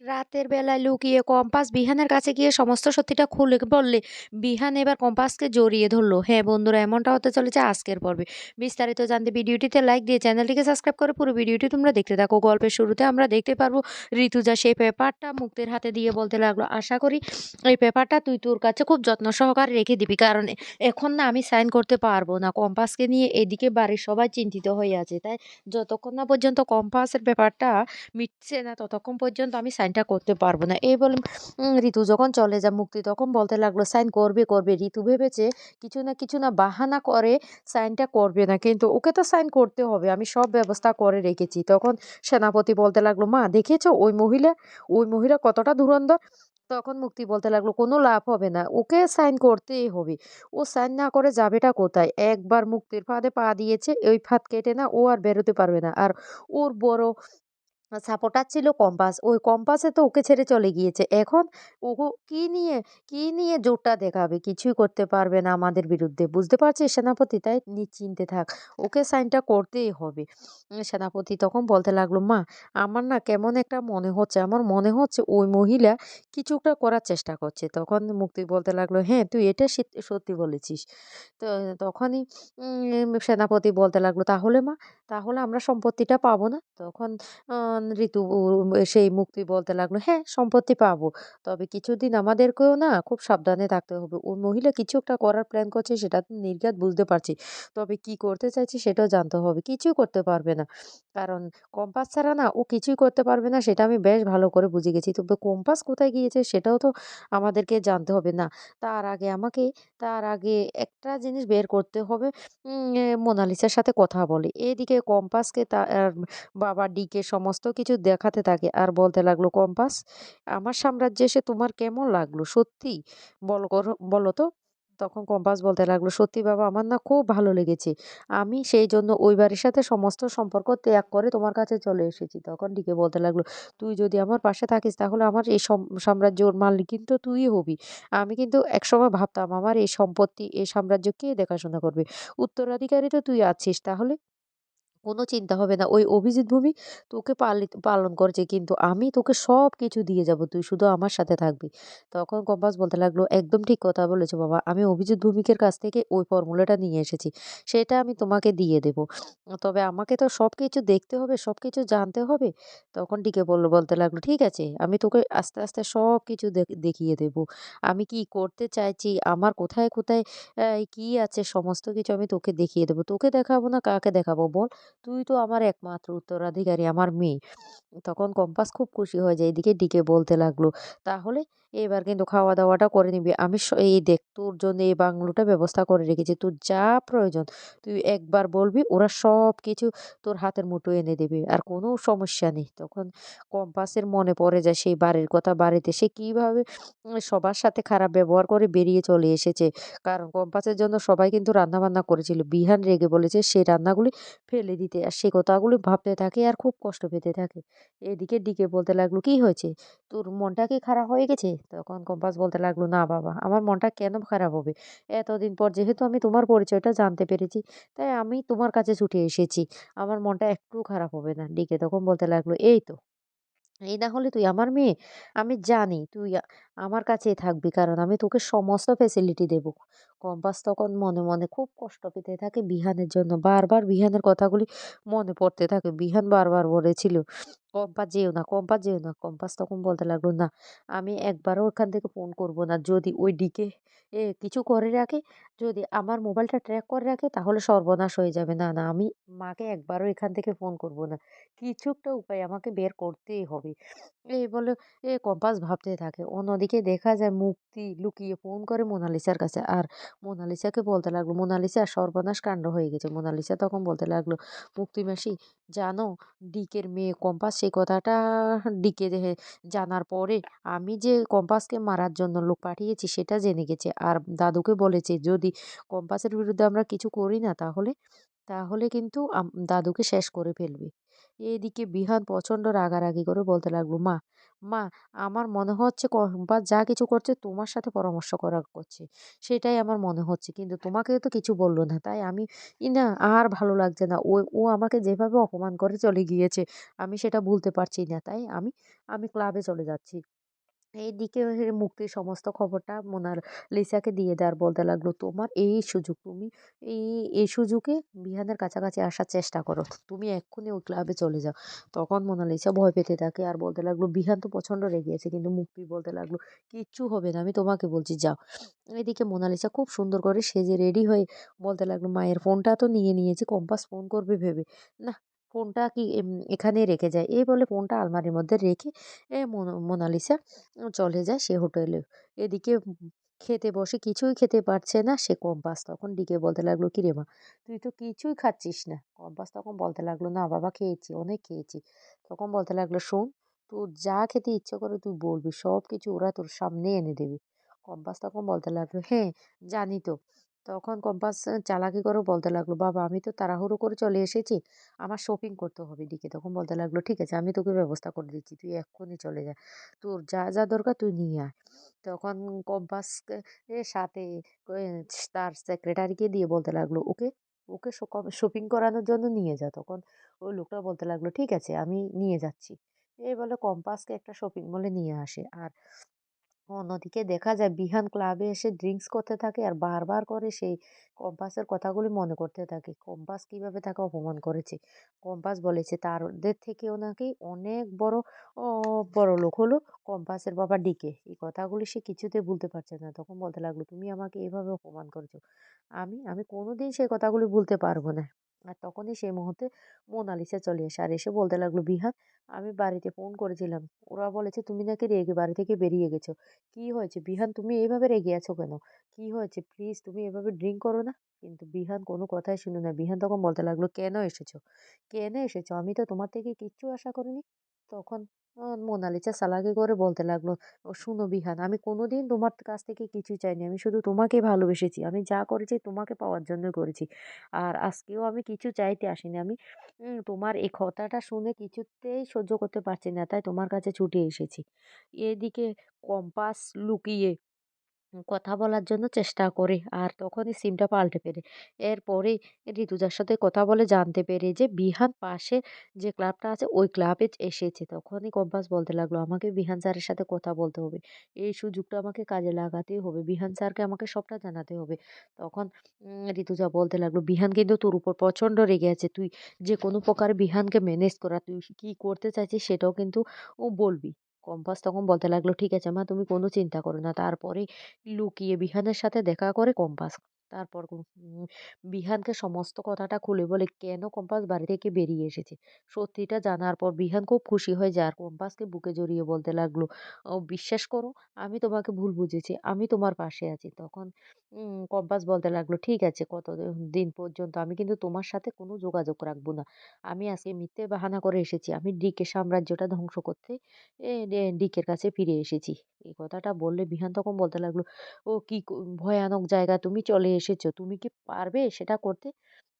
রাতের বেলায় লুকিয়ে কম্পাস বিহানের কাছে গিয়ে সমস্ত সত্যিটা খুলে বললে বিহান এবার কম্পাসকে জড়িয়ে ধরলো। হ্যাঁ বন্ধুরা, এমনটা হতে চলেছে আজকের পর্বে। বিস্তারিত জানতে ভিডিওটিতে লাইক দিয়ে চ্যানেলটিকে সাবস্ক্রাইব করে পুরো ভিডিওটি তোমরা দেখতে থাকো। গল্পের শুরুতে আমরা দেখতে পারবো ঋতুজা সেই পেপারটা মুক্তির হাতে দিয়ে বলতে লাগলো, আশা করি এই পেপারটা তুই তোর কাছে খুব যত্ন সহকারে রেখে দিবি, কারণ এখন না আমি সাইন করতে পারবো না। কম্পাসকে নিয়ে এদিকে বাড়ির সবাই চিন্তিত হয়ে আছে, তাই যতক্ষণ না পর্যন্ত কম্পাসের ব্যাপারটা মিটছে না ততক্ষণ পর্যন্ত আমি সাইনটা করতে পারবো না। এই বলে ঋতু যখন চলে যায়, মুক্তি তখন বলতে লাগলো সাইন করবে করবে। ঋতু ভেবেছে কিছু না বাহানা করে সাইনটা করবে না, কিন্তু ওকে তো সাইন করতে হবে, আমি সব ব্যবস্থা করে রেখেছি। তখন সেনাপতি বলতে লাগলো, মা দেখেছো ওই মহিলা কতটা ধুরন্ধর। তখন মুক্তি বলতে লাগলো, কোনো লাভ হবে না, ওকে সাইন করতেই হবে। ও সাইন না করে যাবেটা কোথায়? একবার মুক্তির ফাঁদে পা দিয়েছে, ওই ফাঁদ কেটে না ও আর বেরোতে পারবে না। আর ওর বড় সাপোর্টার ছিল কম্পাস। ওই কম্পাসে তো ওকে ছেড়ে চলে গিয়েছে। এখন ও কি নিয়ে জোরটা দেখাবে? কিছুই করতে পারবে না আমাদের বিরুদ্ধে। বুঝতে পারছিস সেনাপতি? তাই নিশ্চিন্তে থাক। ওকে সাইনটা করতেই হবে। সেনাপতি তখন বলতে লাগলো, মা আমার না কেমন একটা মনে হচ্ছে। আমার মনে হচ্ছে ওই মহিলা কিছু একটা করার চেষ্টা করছে। তখন মুক্তি বলতে লাগলো, হ্যাঁ, তুই এটা সত্যি বলেছিস। তো তখনই সেনাপতি বলতে লাগলো, তাহলে মা, তাহলে আমরা সম্পত্তিটা পাবো না? তখন ঋতু সেই মুক্তি বলতে লাগলো, হ্যাঁ, সম্পত্তি পাবো। তবে কিছুদিন আমাদেরকেও না খুব সাবধানে থাকতে হবে। ওই মহিলা কিছু একটা করার প্ল্যান করছে, সেটা তো নির্ঘাত বুঝতে পারছি। তবে কি করতে চাইছে সেটাও জানতে হবে। কিছুই করতে পারবে না। কারণ কম্পাস ছাড়া না ও কিছুই করতে পারবে না, সেটা আমি বেশ ভালো করে বুঝে গেছি। তবে কম্পাস কোথায় গিয়েছে সেটাও তো আমাদেরকে জানতে হবে না? তার আগে আমাকে তার আগে একটা জিনিস বের করতে হবে। মোনালিসার সাথে কথা বলে। এদিকে কম্পাসকে তার বাবা ডিকে সমস্ত কিছু দেখাতে থাকে আর বলতে লাগলো, কম্পাস, আমার সাম্রাজ্যে এসে তোমার কেমন লাগলো সত্যি? বলো তো। তখন কম্পাস বলতে লাগলো, সত্যি বাবা, আমার না খুব ভালো লেগেছে। আমি সেই জন্য ওই বাড়ির সাথে সমস্ত সম্পর্ক ত্যাগ করে তোমার কাছে চলে এসেছি। তখন ডিকে বলতে লাগলো, তুই যদি আমার পাশে থাকিস তাহলে আমার এই সাম্রাজ্যর মালিক কিন্তু তুই হবি। আমি কিন্তু একসময় ভাবতাম আমার এই সম্পত্তি এই সাম্রাজ্য কে দেখাশোনা করবে? উত্তরাধিকারী তো তুই আছিস, তাহলে কোনো চিন্তা হবে না। ওই অভিজিৎ ভূমি তোকে পালন করছে, কিন্তু আমি তোকে সবকিছু দিয়ে যাব। তুই শুধু আমার সাথে থাকবি। তখন কম্পাস বলতে লাগলো, একদম ঠিক কথা বলেছো বাবা। আমি অভিজিৎ ভৌমিকের কাছ থেকে ওই ফর্মুলাটা নিয়ে এসেছি। সেটা আমি তোমাকে দিয়ে দেব। তবে আমাকে তো সবকিছু দেখতে হবে, সবকিছু জানতে হবে। তখন টিকে বলতে লাগলো, ঠিক আছে, আমি তোকে আস্তে আস্তে সবকিছু দেখিয়ে দেব। আমি কি করতে চাইছি, আমার কোথায় কি আছে সমস্ত কিছু আমি তোকে দেখিয়ে দেব। তোকে দেখাবো না কাকে দেখাবো বল? তুই তো আমার একমাত্র উত্তরাধিকারী, আমার মেয়ে। তখন কম্পাস খুব খুশি হয়ে যায়। এদিকে ডিকে বলতে লাগলো, তাহলে এবার কিন্তু খাওয়া-দাওয়াটা করে নিবি। আমি এই দেখ তোর জন্য এই বাংলোটা ব্যবস্থা করে রেখেছি। তোর যা প্রয়োজন তুই একবার বলবি, ওরা সবকিছু তোর হাতের মুঠোয় এনে দেবে। আর কোনো সমস্যা নেই। তখন কম্পাসের মনে পড়ে যায় সেই বাড়ির কথা। বাড়িতে সে কিভাবে সবার সাথে খারাপ ব্যবহার করে বেরিয়ে চলে এসেছে। কারণ কম্পাসের জন্য সবাই কিন্তু রান্নাবান্না করেছিল। বিহান রেগে বলেছে সেই রান্নাগুলি ফেলে দিতে। আর সে কথাগুলি ভাবতে থাকে আর খুব কষ্ট পেতে থাকে। এদিকে ডিকে বলতে লাগলো, কি হয়েছে? তোর মনটা কি খারাপ হয়ে গেছে? তখন কম্পাস বলতে লাগলো, না বাবা, আমার মনটা কেন খারাপ হবে? এতদিন পর যেহেতু আমি তোমার পরিচয়টা জানতে পেরেছি, তাই আমি তোমার কাছে ছুটে এসেছি। আমার মনটা একটুও খারাপ হবে না। ডিকে তখন বলতে লাগলো, এই তো, এই না হলে তুই আমার মেয়ে। আমি জানি তুই আমার কাছেই থাকবি, কারণ আমি তোকে সমস্ত ফেসিলিটি দেব। কম্পাস তখন মনে মনে খুব কষ্ট পেতে থাকে বিহানের জন্য। বারবার বিহানের কথাগুলি মনে পড়তে থাকে। বিহান বারবার বলেছিল, কম্পাস যেও না, কম্পাস যেও না। কম্পাস তখন বলতে লাগলো, না, আমি একবারও ওখান থেকে ফোন করব না। যদি ওই ডিকে কিছু করে রাখে, যদি আমার মোবাইলটা ট্র্যাক করে রাখে, তাহলে সর্বনাশ হয়ে যাবে। না, না, আমি মাকে একবারও এখান থেকে ফোন করব না। কিছু একটা উপায় আমাকে বের করতেই হবে। এই বলে কম্পাস ভাবতে থাকে। অন্যদিকে দেখা যায় মুক্তি লুকিয়ে ফোন করে মোনালিসার কাছে। আর মোনালিসাকে বলতে লাগলো, মোনালিসা, সর্বনাশ কাণ্ড হয়ে গেছে। মোনালিসা তখন বলতে লাগলো, মুক্তি মাসি, জানো, ডিকের মেয়ে কম্পাস সেই কথাটা ডিকে জানার পরে আমি যে কম্পাসকে মারার জন্য লোক পাঠিয়েছি সেটা জেনে গেছে। আর দাদুকে বলেছে যদি কম্পাসের বিরুদ্ধে আমরা কিছু করি না, তাহলে কিন্তু দাদুকে শেষ করে ফেলবে। এদিকে বিহান প্রচন্ড রাগারাগি করে বলতে লাগলো, মা, মা, আমার মনে হচ্ছে কম্পাস যা কিছু করছে তোমার সাথে পরামর্শ করা করছে, সেটাই আমার মনে হচ্ছে, কিন্তু তোমাকে তো কিছু বললো না, তাই আমি না আর ভালো লাগছে না, ও ও আমাকে যেভাবে অপমান করে চলে গিয়েছে, আমি সেটা ভুলতে পারছি না, তাই আমি আমি ক্লাবে চলে যাচ্ছি। এইদিকে মুক্তির সমস্ত খবরটা মোনালিসাকে দিয়ে দেয় আর বলতে লাগলো, তোমার এই সুযোগ, তুমি এই এই সুযোগে বিহানের কাছাকাছি আসার চেষ্টা করো, তুমি এক্ষুনি ওই ক্লাবে চলে যাও। তখন মোনালিসা ভয় পেতে থাকে আর বলতে লাগলো, বিহান তো প্রচন্ড রেগে আছে, কিন্তু মুক্তি বলতে লাগলো, কিচ্ছু হবে না, আমি তোমাকে বলছি যাও। এদিকে মোনালিসা খুব সুন্দর করে সেজে রেডি হয়ে বলতে লাগলো, মায়ের ফোনটা তো নিয়ে নিয়েছি, কম্পাস ফোন করবে ভেবে, না, ফোনটা কি এখানেই রেখে যায়, এই বলে ফোনটা আলমারির মধ্যে রেখে মোনালিসা চলে যায় সে হোটেলে। এদিকে খেতে বসে কিছুই খেতে পারছে না সে, কম্পাস তখন ডিকে বলতে লাগলো, কিরে মা, তুই তো কিছুই খাচ্ছিস না। কম্পাস তখন বলতে লাগলো, না বাবা, খেয়েছি, অনেক খেয়েছি। তখন বলতে লাগলো, শোন, তোর যা খেতে ইচ্ছে করে তুই বলবি, সব কিছু ওরা তোর সামনে এনে দেবে। কম্পাস তখন বলতে লাগলো, হ্যাঁ, জানি তো। তখন কম্পাস চালাকি করে বলতে লাগলো, বাবা, আমি তো তাড়াহুড়ো করে চলে এসেছি, আমার শপিং করতে হবে। ডিকে তখন বলতে লাগলো, ঠিক আছে, আমি তোকে ব্যবস্থা করে দিচ্ছি, তুই এক্ষুনি চলে যা, তোর যা যা দরকার তুই নিয়ে আয়। তখন কম্পাস এর সাথে এ তার সেক্রেটারিকে দিয়ে বলতে লাগলো, ওকে ওকে শপিং করানোর জন্য নিয়ে যা। তখন ওই লোকটা বলতে লাগলো, ঠিক আছে, আমি নিয়ে যাচ্ছি। এই বলে কম্পাসকে একটা শপিং মলে নিয়ে আসে। আর অন্যদিকে দেখা যায় বিহান ক্লাবে এসে ড্রিঙ্কস করতে থাকে আর বারবার করে সেই কম্পাসের কথাগুলি মনে করতে থাকে, কম্পাস কিভাবে তাকে অপমান করেছে। কম্পাস বলেছে তাদের থেকেও নাকি অনেক বড় বড় লোক হলো কম্পাসের বাবা ডিকে। এই কথাগুলি সে কিছুতে ভুলতে পারছে না। তখন বলতে লাগলো, তুমি আমাকে এভাবে অপমান করেছো, আমি আমি কোনোদিন সেই কথাগুলি ভুলতে পারবো না। আর তখনই সেই মুহূর্তে মোনালিসা চলে আসে আর এসে বলতে লাগলো, বিহান, আমি বাড়িতে ফোন করেছিলাম, ওরা বলেছে তুমি নাকি রেগে বাড়ি থেকে বেরিয়ে গেছো। কি হয়েছে বিহান, তুমি এইভাবে রেগে আছো কেন? কি হয়েছে? প্লিজ তুমি এভাবে ড্রিংক করো না। কিন্তু বিহান কোনো কথাই শুনে না। বিহান তখন বলতে লাগলো, কেন এসেছো? কেন এসেছো? আমি তো তোমার থেকে কিচ্ছু আশা করিনি। তখন মোনালিসা চালাকি করে বলতে লাগলো, ও শুনো বিহান, আমি কোনোদিন তোমার কাছ থেকে কিছু চাইনি। আমি শুধু তোমাকে ভালোবেসেছি। আমি যা করেছি তোমাকে পাওয়ার জন্য করেছি। আর আজকেও আমি কিছু চাইতে আসিনি। আমি তোমার এই কথাটা শুনে কিছুতেই সহ্য করতে পারছি না। তাই তোমার কাছে ছুটে এসেছি। এদিকে কম্পাস লুকিয়ে কথা বলার জন্য চেষ্টা করে আর তখনই সিমটা পাল্টে ফেলে। এরপরেই ঋতুজার সাথে কথা বলে জানতে পেরে যে বিহান পাশে যে ক্লাবটা আছে ওই ক্লাবে এসেছে। তখনই কম্পাস বলতে লাগলো, আমাকে বিহান স্যারের সাথে কথা বলতে হবে। এই সুযোগটা আমাকে কাজে লাগাতেই হবে। বিহান স্যারকে আমাকে সবটা জানাতে হবে। তখন ঋতুজা বলতে লাগলো, বিহান কিন্তু তোর উপর প্রচন্ড রেগে আছে। তুই যে কোনো প্রকারে বিহানকে ম্যানেজ করা, তুই কি করতে চাইছিস সেটাও কিন্তু বলবি। কম্পাস তখন বলতে লাগলো, ঠিক আছে মা, তুমি কোনো চিন্তা করো না। তারপরে লুকিয়ে বিহানের সাথে দেখা করে কম্পাস। তারপর বিহানকে সমস্ত কথাটা খুলে বলে কেন কম্পাস বাড়ি থেকে বেরিয়ে এসেছে। সত্যিটা জানার পর বিহান খুব খুশি হয়ে যায় আর কম্পাসকে বুকে জড়িয়ে বলতে লাগলো, ও বিশ্বাস করো, আমি তোমাকে ভুল বুঝেছি, আমি তোমার পাশে আছি। তখন কম্পাস বলতে লাগলো, ঠিক আছে, কত দিন পর্যন্ত আমি কিন্তু তোমার সাথে কোনো যোগাযোগ রাখবো না। আমি আজকে মিথ্যে বাহানা করে এসেছি, আমি ডিকে সাম্রাজ্যটা ধ্বংস করতে ডিকের কাছে ফিরে এসেছি। এই কথাটা বললে বিহান তখন বলতে লাগলো, ও কি ভয়ানক জায়গা তুমি চলে এসেছো, তুমি কি পারবে সেটা করতে?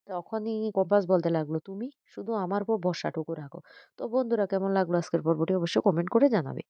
তখনই কম্পাস বলতে লাগলো, তুমি শুধু আমার উপর ভরসাটুকু রাখো। তো বন্ধুরা, কেমন লাগলো আজকের পর্বটি অবশ্যই কমেন্ট করে জানাবে।